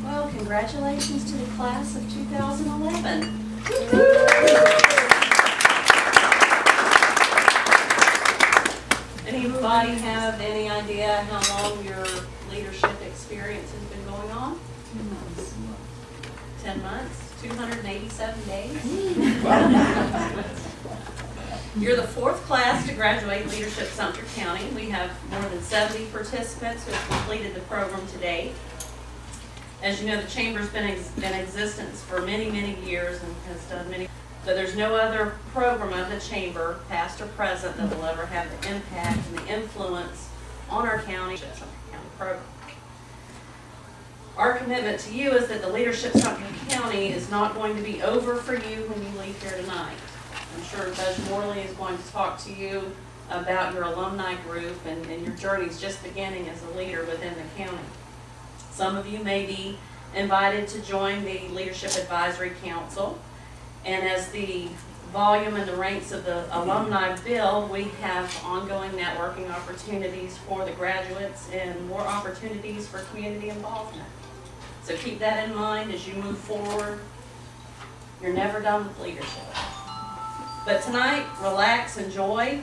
Well, congratulations to the class of 2011. Anybody have any idea how long your leadership experience has been going on? 10 months, 287 days. You're the fourth class to graduate Leadership Sumter County. We have more than 70 participants who have completed the program to date. As you know, the Chamber's been in existence for many, many years and has done many. So there's no other program of the Chamber, past or present, that will ever have the impact and the influence on our county, Sumter County program. Our commitment to you is that the Leadership Sumter County is not going to be over for you when you leave here tonight. I'm sure Judge Morley is going to talk to you about your alumni group and your journey's just beginning as a leader within the county. Some of you may be invited to join the Leadership Advisory Council, and as the volume and the ranks of the alumni build, we have ongoing networking opportunities for the graduates and more opportunities for community involvement. So keep that in mind as you move forward. You're never done with leadership. But tonight, relax, enjoy,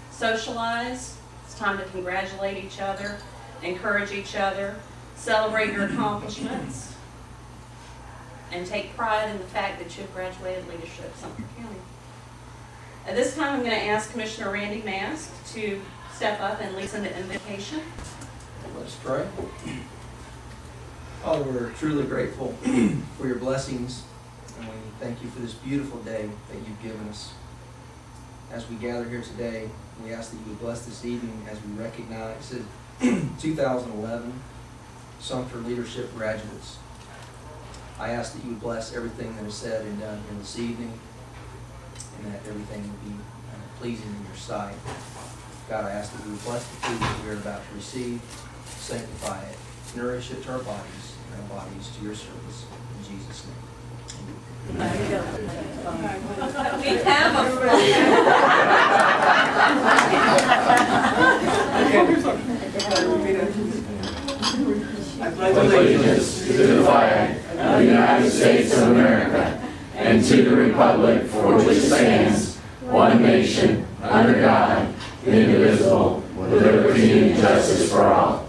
socialize. It's time to congratulate each other, encourage each other, celebrate your accomplishments, and take pride in the fact that you've graduated Leadership Sumter County. At this time, I'm going to ask Commissioner Randy Mask to step up and lead the invocation. Let's pray. Father, we're truly grateful for your blessings, and we thank you for this beautiful day that you've given us. As we gather here today, we ask that you would bless this evening as we recognize that 2011 Sumter Leadership graduates. I ask that you would bless everything that is said and done here this evening, and that everything would be pleasing in your sight. God, I ask that you would bless the food that we are about to receive, sanctify it, nourish it to our bodies, and our bodies to your service. In Jesus' name. We have I pledge allegiance to the flag of the United States of America and to the republic for which it stands, one nation, under God, indivisible, with liberty and justice for all.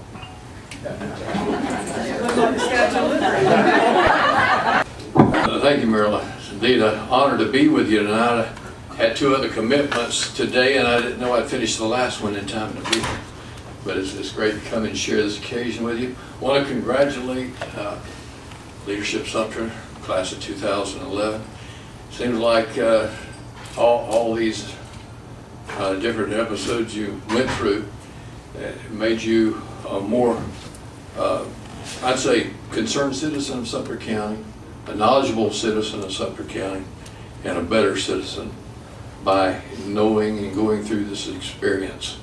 Thank you, Marilyn. It's indeed an honor to be with you tonight. I had two other commitments today, and I didn't know I'd finish the last one in time to be here. But it's great to come and share this occasion with you. I want to congratulate Leadership Sumter Class of 2011. Seems like all these different episodes you went through made you a more, I'd say, concerned citizen of Sumter County, a knowledgeable citizen of Sumter County, and a better citizen by knowing and going through this experience.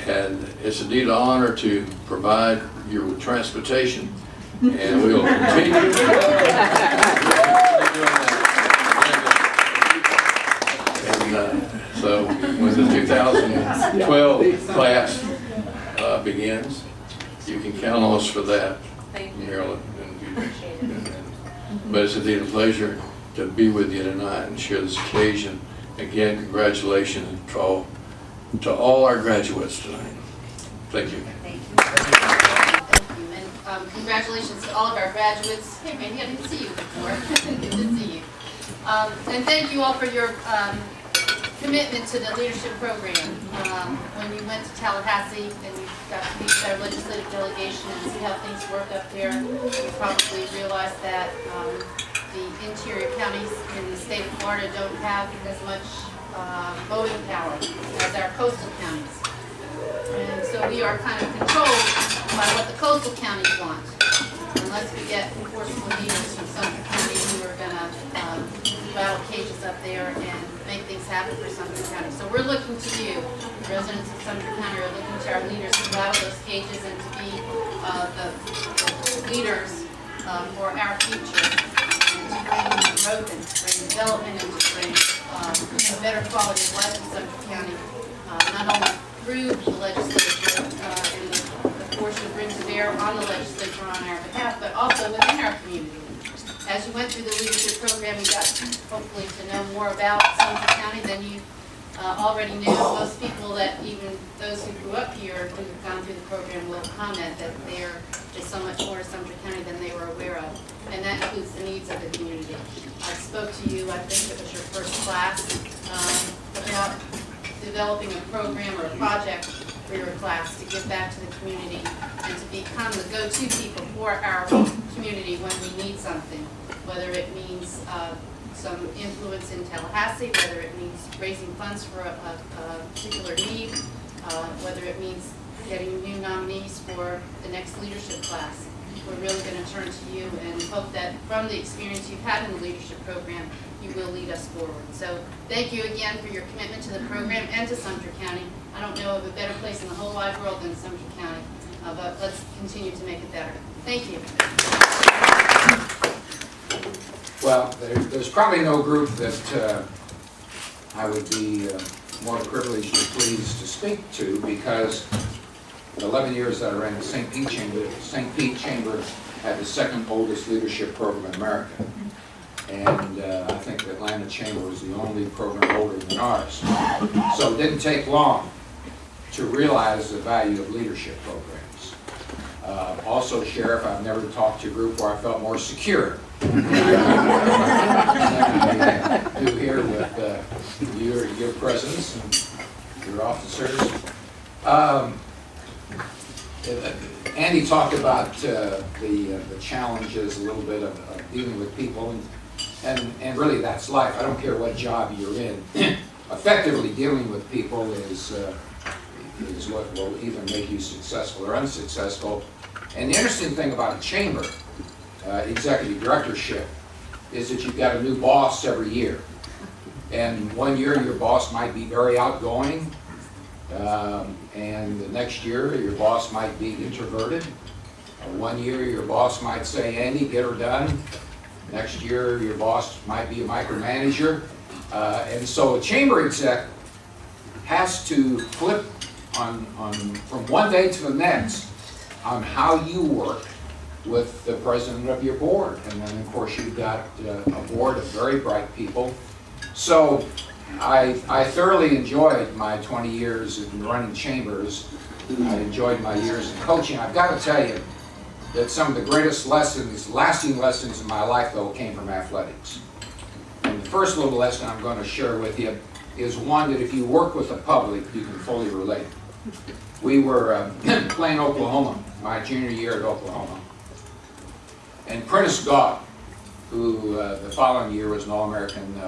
And it's indeed an honor to provide you with transportation, and we will continue doing that. And so when the 2012 class begins, you can count on us for that, Marilyn. But it's indeed a pleasure to be with you tonight and share this occasion. Again, congratulations to all our graduates tonight. Thank you. Thank you. Thank you. And congratulations to all of our graduates. Hey, Randy, I didn't see you before. Good to see you. And thank you all for your commitment to the leadership program. When you went to Tallahassee and you got to meet our legislative delegation and see how things work up there, you probably realized that the interior counties in the state of Florida don't have as much voting power as our coastal counties. And so we are kind of controlled by what the coastal counties want, unless we get enforceable leaders from Sumter County who are going to rattle cages up there and make things happen for Sumter County. So we're looking to you, residents of Sumter County are looking to our leaders to rattle those cages and to be the leaders for our future, and to bring growth and to bring development and to bring a better quality of life in Sumter County, not only through the legislature and there on the legislature on our behalf, but also within our community. As you went through the leadership program, you got hopefully to know more about Sumter County than you already knew. Most people that, even those who grew up here who have gone through the program, will comment that there is so much more to Sumter County than they were aware of, and that includes the needs of the community. I spoke to you, I think it was your first class, about developing a program or a project for your class to give back to the community and to become the go-to people for our community when we need something, whether it means some influence in Tallahassee, whether it means raising funds for a particular need, whether it means getting new nominees for the next leadership class. We're really going to turn to you and hope that from the experience you've had in the leadership program, you will lead us forward. So thank you again for your commitment to the program and to Sumter County. I don't know of a better place in the whole wide world than Sumter County, but let's continue to make it better. Thank you. Well, there's probably no group that I would be more privileged and pleased to speak to, because the 11 years that I ran the St. Pete Chamber had the second oldest leadership program in America. And I think the Atlanta Chamber was the only program older than ours. So it didn't take long to realize the value of leadership programs. Also, Sheriff, I've never talked to a group where I felt more secure than I do here with your presence and your officers. Andy talked about the challenges a little bit of dealing with people, and really that's life. I don't care what job you're in. Effectively dealing with people is what will either make you successful or unsuccessful. And the interesting thing about a chamber, executive directorship, is that you've got a new boss every year. And one year your boss might be very outgoing, and the next year your boss might be introverted. One year your boss might say, Andy, get her done. Next year your boss might be a micromanager. And so a chamber exec has to flip on from one day to the next on how you work with the president of your board. And then of course you've got a board of very bright people. So I thoroughly enjoyed my 20 years in running chambers. I enjoyed my years in coaching. I've got to tell you that some of the greatest lessons, lasting lessons in my life, though, came from athletics. And the first little lesson I'm going to share with you is one that if you work with the public, you can fully relate. We were playing Oklahoma, my junior year at Oklahoma. And Prentice Gott, who the following year was an All-American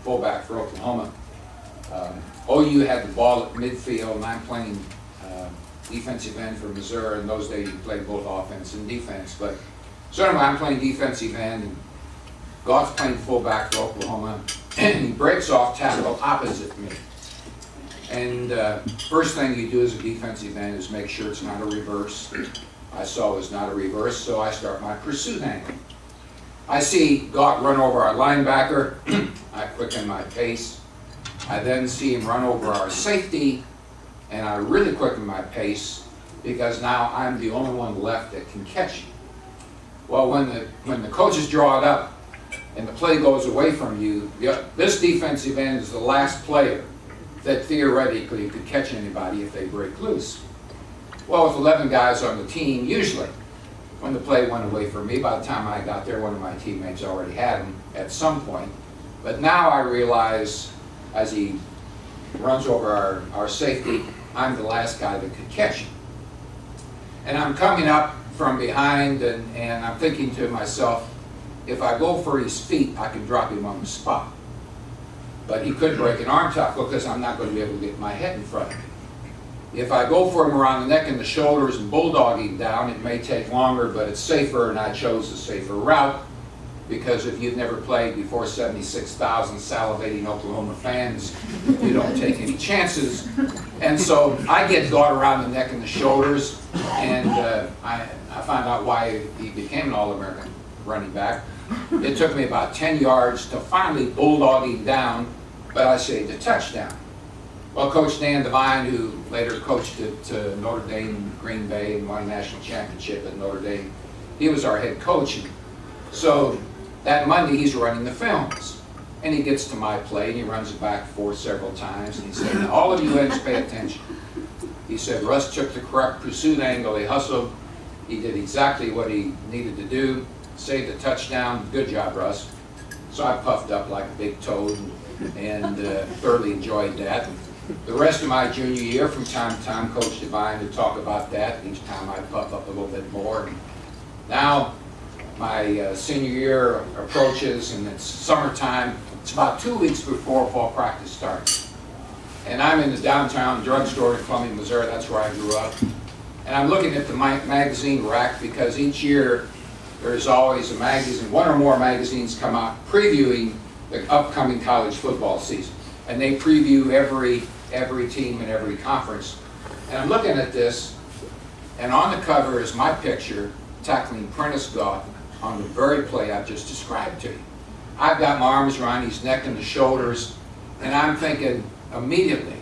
fullback for Oklahoma. OU had the ball at midfield, and I'm playing defensive end for Missouri. In those days, you played both offense and defense. But certainly, I'm playing defensive end, and Gott's playing fullback for Oklahoma, and he breaks off tackle opposite me. And first thing you do as a defensive end is make sure it's not a reverse. I saw it was not a reverse, so I start my pursuit angle. I see Gott run over our linebacker. I quicken my pace. I then see him run over our safety, and I really quicken my pace because now I'm the only one left that can catch him. Well, when the coaches draw it up and the play goes away from you, this defensive end is the last player that theoretically could catch anybody if they break loose. Well, with 11 guys on the team, usually when the play went away from me, by the time I got there, one of my teammates already had him at some point. But now I realize, as he runs over our safety, I'm the last guy that could catch him. And I'm coming up from behind, and I'm thinking to myself, if I go for his feet, I can drop him on the spot. But he could break an arm tackle because I'm not going to be able to get my head in front of him. If I go for him around the neck and the shoulders and bulldog him down, it may take longer, but it's safer, and I chose the safer route. Because if you've never played before 76,000 salivating Oklahoma fans, you don't take any chances. And so I get Gott around the neck and the shoulders, and I found out why he became an All-American running back. It took me about 10 yards to finally bulldog him down, but I saved a touchdown. Well, Coach Dan Devine, who later coached at Notre Dame, Green Bay, and won a national championship at Notre Dame, he was our head coach. So that Monday, he's running the films. And he gets to my play, and he runs it back for several times. And he said, now, all of you heads pay attention. He said, Russ took the correct pursuit angle. He hustled. He did exactly what he needed to do. Saved the touchdown. Good job, Russ. So I puffed up like a big toad and thoroughly enjoyed that. The rest of my junior year, from time to time, Coach Devine would talk about that. Each time I'd puff up a little bit more. And now my senior year approaches, and it's summertime. It's about 2 weeks before fall practice starts. And I'm in the downtown drugstore in Columbia, Missouri. That's where I grew up. And I'm looking at the magazine rack because each year there's always a magazine, one or more magazines come out previewing the upcoming college football season. And they preview every team and every conference. And I'm looking at this, and on the cover is my picture tackling Prentice Goff on the very play I've just described to you. I've got my arms around his neck and the shoulders, and I'm thinking immediately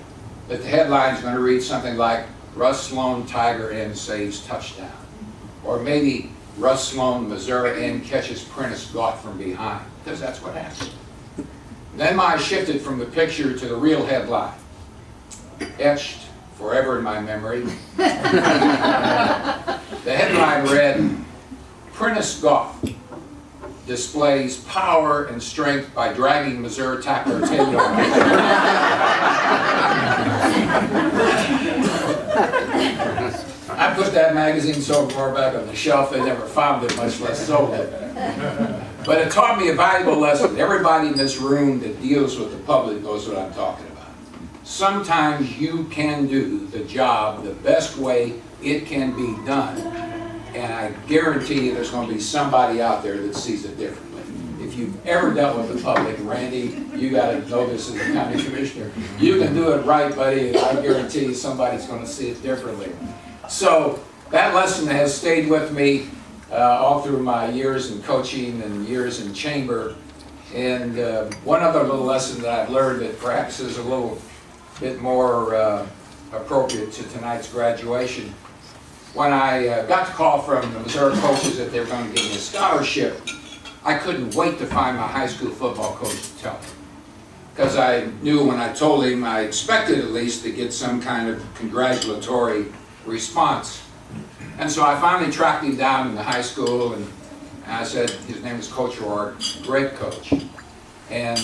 that the headline's going to read something like, Russ Sloan, Tiger end saves touchdown. Or maybe Russ Sloan, Missouri end catches Prentice Goff from behind, because that's what happened. Then my eye shifted from the picture to the real headline, etched forever in my memory. The headline read, Prentice Goff displays power and strength by dragging Missouri tackler 10 yards. I put that magazine so far back on the shelf they never found it, much less sold it. But it taught me a valuable lesson. Everybody in this room that deals with the public knows what I'm talking about. Sometimes you can do the job the best way it can be done. And I guarantee you there's going to be somebody out there that sees it differently. If you've ever dealt with the public, Randy, you got to know this as a county commissioner. You can do it right, buddy, and I guarantee you somebody's going to see it differently. So that lesson has stayed with me all through my years in coaching and years in chamber. And one other little lesson that I've learned that perhaps is a little bit more appropriate to tonight's graduation. When I got the call from the Missouri coaches that they were going to give me a scholarship, I couldn't wait to find my high school football coach to tell me. Because I knew when I told him, I expected at least to get some kind of congratulatory response. And so I finally tracked him down in the high school, and I said, his name was Coach Rourke, great coach. And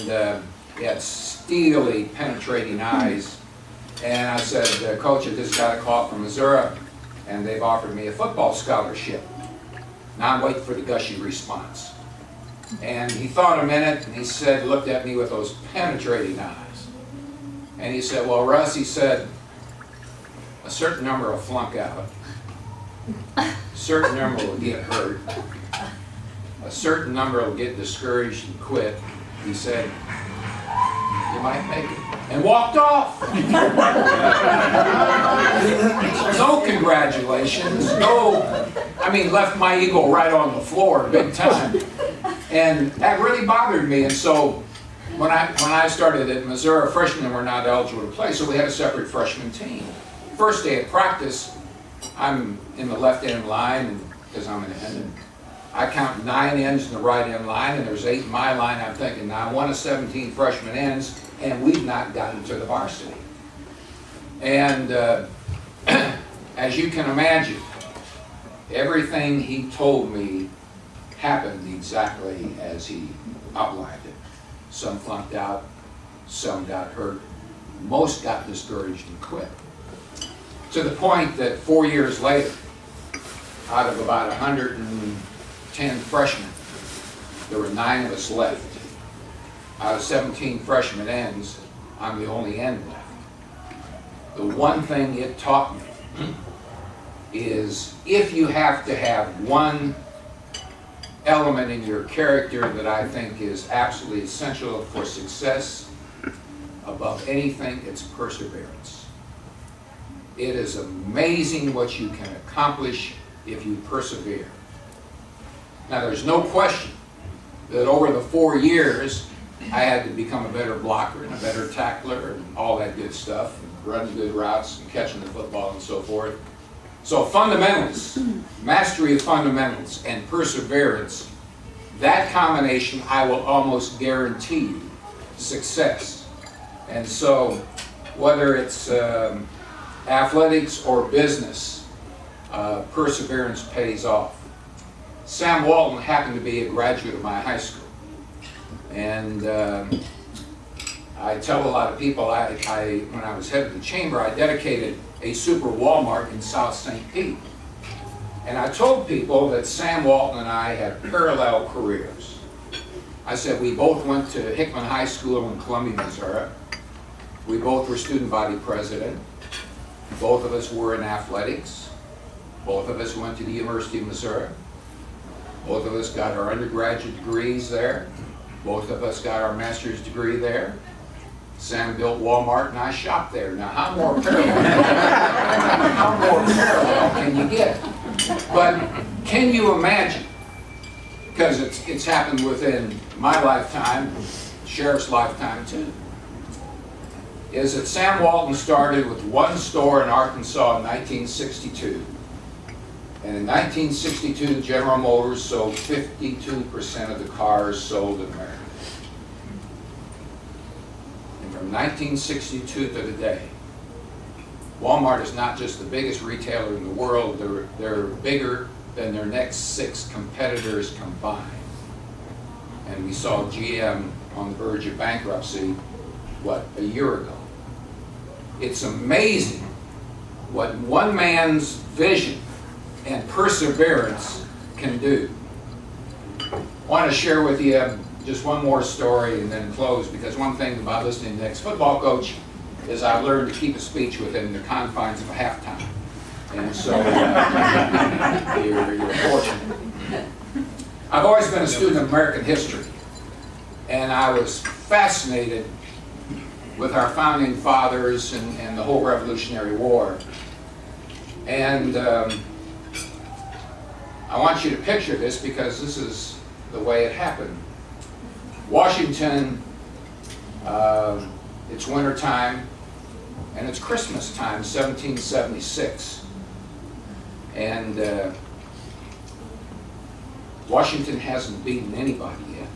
he had steely, penetrating eyes. And I said, Coach, I just got a call from Missouri, and they've offered me a football scholarship. Now I'm waiting for the gushy response. And he thought a minute, and he said, looked at me with those penetrating eyes. And he said, well, Russ, he said, a certain number will flunk out. A certain number will get hurt. A certain number will get discouraged and quit. He said, you might make it. And walked off. No congratulations. No, I mean, left my ego right on the floor big time. And that really bothered me. And so when I started at Missouri, freshmen were not eligible to play, so we had a separate freshman team. First day of practice, I'm in the left end line, because I'm an end, and I count 9 ends in the right end line, and there's 8 in my line. I'm thinking, now one of 17 freshman ends, and we've not gotten to the varsity. And as you can imagine, everything he told me happened exactly as he outlined it. Some flunked out, some got hurt, most got discouraged and quit. To the point that 4 years later, out of about 110 freshmen, there were 9 of us left. Out of 17 freshman ends, I'm the only end left. The one thing it taught me is if you have to have one element in your character that I think is absolutely essential for success, above anything, it's perseverance. It is amazing what you can accomplish if you persevere. Now, there's no question that over the 4 years, I had to become a better blocker and a better tackler and all that good stuff, and running good routes and catching the football and so forth. So fundamentals, mastery of fundamentals and perseverance, that combination, I will almost guarantee you success. And so whether it's athletics or business, perseverance pays off. Sam Walton happened to be a graduate of my high school. And I tell a lot of people, when I was head of the chamber, I dedicated a super Walmart in South St. Pete. And I told people that Sam Walton and I had parallel careers. I said we both went to Hickman High School in Columbia, Missouri. We both were student body president. Both of us were in athletics. Both of us went to the University of Missouri. Both of us got our undergraduate degrees there. Both of us got our master's degree there. Sam built Walmart and I shopped there. Now, how more parallel can you get? But can you imagine, because it's happened within my lifetime, sheriff's lifetime too, is that Sam Walton started with one store in Arkansas in 1962. And in 1962, General Motors sold 52% of the cars sold in America. And from 1962 to today, Walmart is not just the biggest retailer in the world, they're bigger than their next 6 competitors combined. And we saw GM on the verge of bankruptcy, a year ago. It's amazing what one man's vision and perseverance can do. I want to share with you just one more story and then close, because one thing about listening to the ex-football coach is I've learned to keep a speech within the confines of a halftime. And so you're fortunate. I've always been a student of American history, and I was fascinated with our founding fathers and the whole Revolutionary War. And I want you to picture this because this is the way it happened. Washington, it's winter time, and it's Christmas time, 1776. And Washington hasn't beaten anybody yet.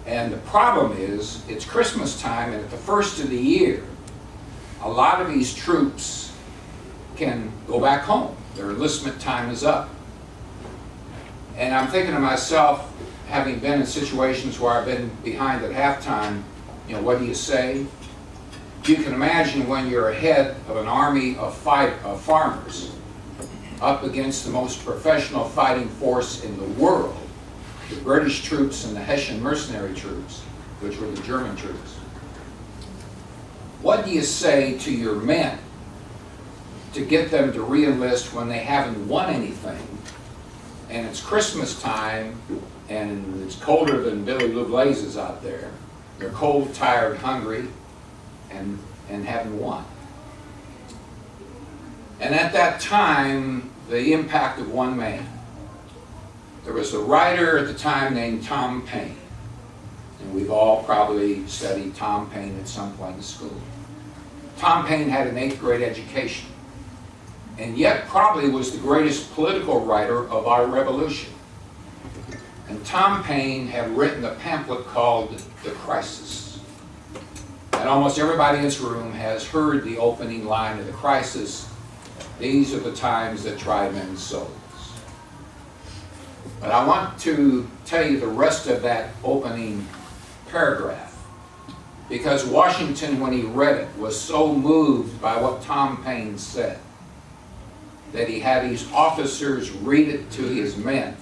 And the problem is, it's Christmas time, and at the first of the year, a lot of these troops can go back home. Their enlistment time is up. And I'm thinking to myself, having been in situations where I've been behind at halftime, what do you say? You can imagine when you're ahead of an army of farmers up against the most professional fighting force in the world, the British troops and the Hessian mercenary troops, which were the German troops. What do you say to your men to get them to re-enlist when they haven't won anything, and it's Christmas time, and it's colder than Billy Lou Blazes out there? They're cold, tired, hungry, and haven't won. And at that time, the impact of one man. There was a writer at the time named Tom Paine, and we've all probably studied Tom Paine at some point in school. Tom Paine had an 8th grade education, and yet probably was the greatest political writer of our revolution. And Tom Paine had written a pamphlet called The Crisis. And almost everybody in this room has heard the opening line of The Crisis: "These are the times that try men's souls." But I want to tell you the rest of that opening paragraph, because Washington, when he read it, was so moved by what Tom Paine said that he had his officers read it to his men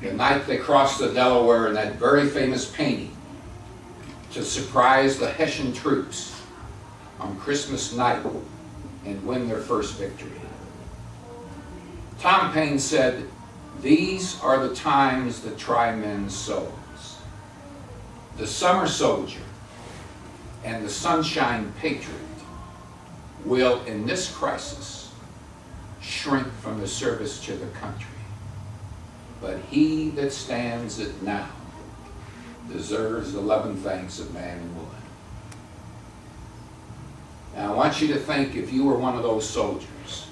the night they crossed the Delaware in that very famous painting to surprise the Hessian troops on Christmas night and win their first victory. Tom Paine said, "These are the times that try men's souls. The summer soldier and the sunshine patriot will, in this crisis, shrink from the service to the country. But he that stands it now deserves 11 thanks of man and woman. Now I want you to think, if you were one of those soldiers,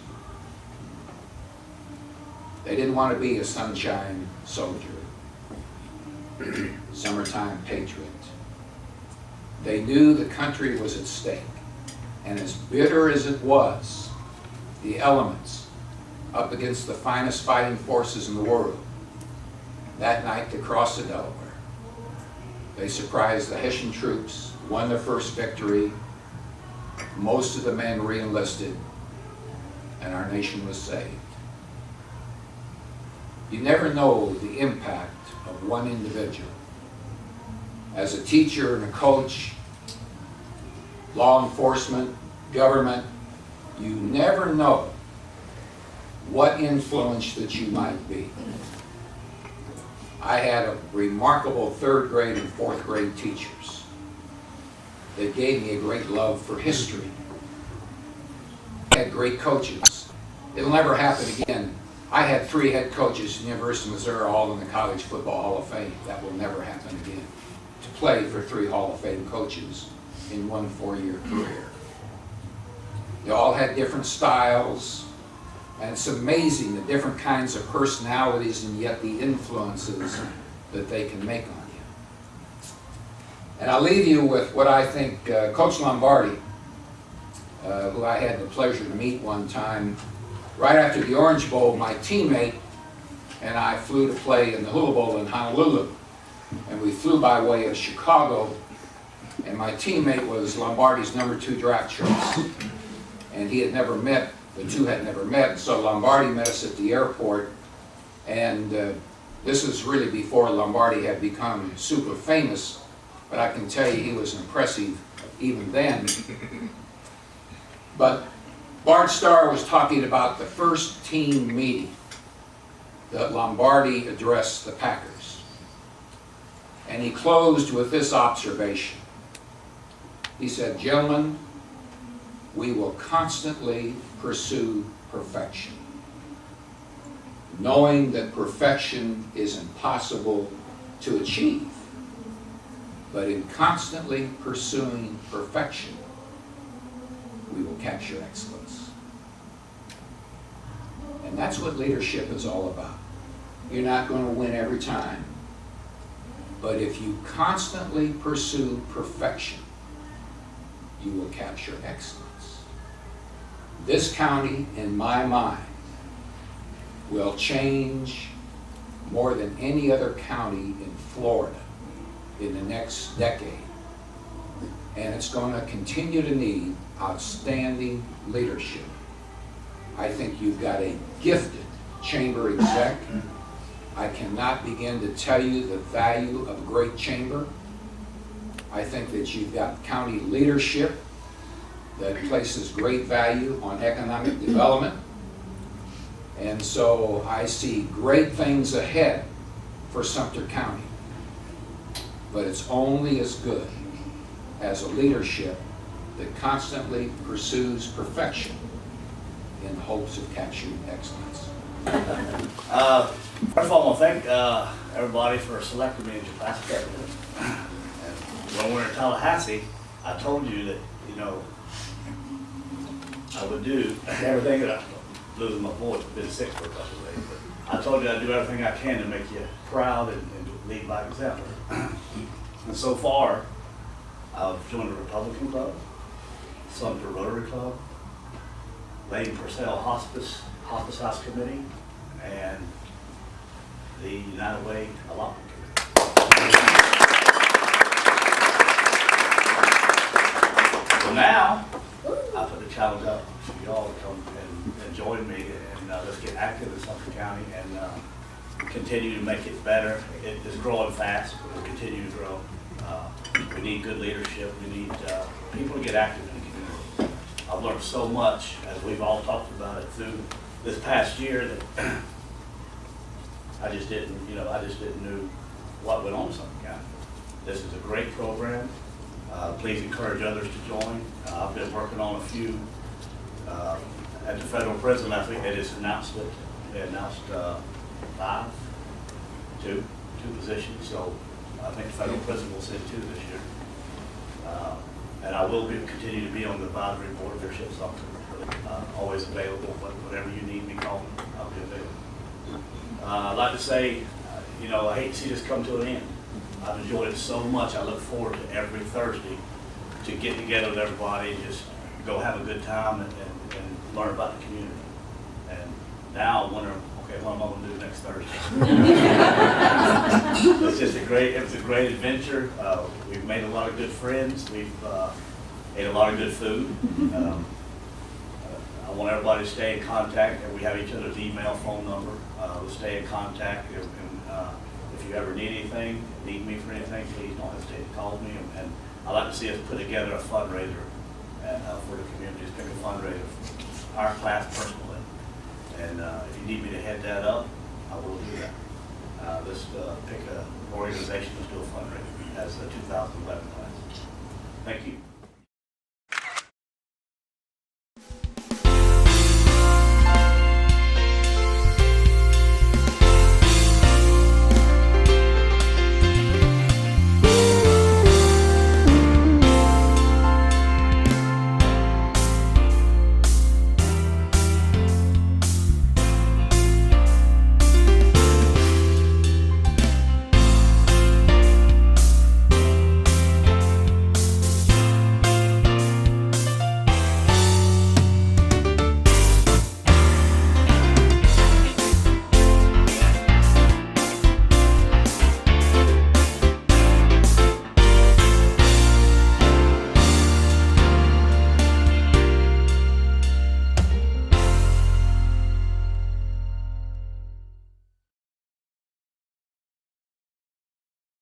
they didn't want to be a sunshine soldier, summertime patriot. They knew the country was at stake, and as bitter as it was, the elements up against the finest fighting forces in the world, that night to cross the Delaware, they surprised the Hessian troops, won their first victory, most of the men re-enlisted, and our nation was saved. You never know the impact of one individual. As a teacher and a coach, law enforcement, government, you never know what influence that you might be. I had a remarkable 3rd grade and 4th grade teachers that gave me a great love for history. I had great coaches. It'll never happen again. I had 3 head coaches at the University of Missouri, all in the College Football Hall of Fame. That will never happen again. To play for 3 Hall of Fame coaches in one 4-year career. They all had different styles, and it's amazing the different kinds of personalities and yet the influences that they can make on you. And I'll leave you with what I think Coach Lombardi, who I had the pleasure to meet one time, right after the Orange Bowl, my teammate and I flew to play in the Hula Bowl in Honolulu. And we flew by way of Chicago, and my teammate was Lombardi's #2 draft choice. And he had never met, the two had never met, so Lombardi met us at the airport, and this was really before Lombardi had become super famous, but I can tell you he was impressive even then. But Bart Starr was talking about the first team meeting that Lombardi addressed the Packers. And he closed with this observation. He said, "Gentlemen, we will constantly pursue perfection, knowing that perfection is impossible to achieve. But in constantly pursuing perfection, we will capture excellence." And that's what leadership is all about. You're not going to win every time, but if you constantly pursue perfection, you will capture excellence. This county, in my mind, will change more than any other county in Florida in the next decade. And it's going to continue to need outstanding leadership. I think you've got a gifted chamber exec. I cannot begin to tell you the value of a great chamber. I think that you've got county leadership that places great value on economic development. And so I see great things ahead for Sumter County. But it's only as good as a leadership that constantly pursues perfection in hopes of capturing excellence. First of all, I want to thank everybody for selecting me as your class president. And when we were in Tallahassee, I told you that, you know, I would do everything that I'm losing my voice. I've been sick for a couple of days, but I told you I'd do everything I can to make you proud and lead by example. And so far, I've joined the Republican Club, Sumter Rotary Club, Lady Purcell Hospice House Committee, and the United Way Allotment Committee. So now, I put the challenge up to y'all to come and join me, and let's get active in Sumter County and continue to make it better. It is growing fast, but we'll continue to grow. We need good leadership. We need people to get active in the community. I've learned so much, as we've all talked about it through this past year, that I just didn't know what went on in Sumter County. This is a great program. Please encourage others to join. I've been working on a few at the federal prison. I think they just announced it. They announced two positions. So I think the federal prison will sit too this year. And I will continue to be on the advisory board of Leadership Sumter. Always available, whatever you need me, call me, I'll be available. I'd like to say, you know, I hate to see this come to an end. I've enjoyed it so much. I look forward to every Thursday to get together with everybody and just go have a good time and learn about the community. And now I wonder, okay, what am I going to do next Thursday? It was a great adventure. We've made a lot of good friends. We've ate a lot of good food. I want everybody to stay in contact, and we have each other's email, phone number. We'll stay in contact, and if you ever need anything, need me for anything, please don't hesitate to call me. And I'd like to see us put together a fundraiser for the community, just pick a fundraiser for our class personally. And if you need me to head that up, I will do that. Let's pick an organization, let's do a fundraiser as the 2011 class. Thank you.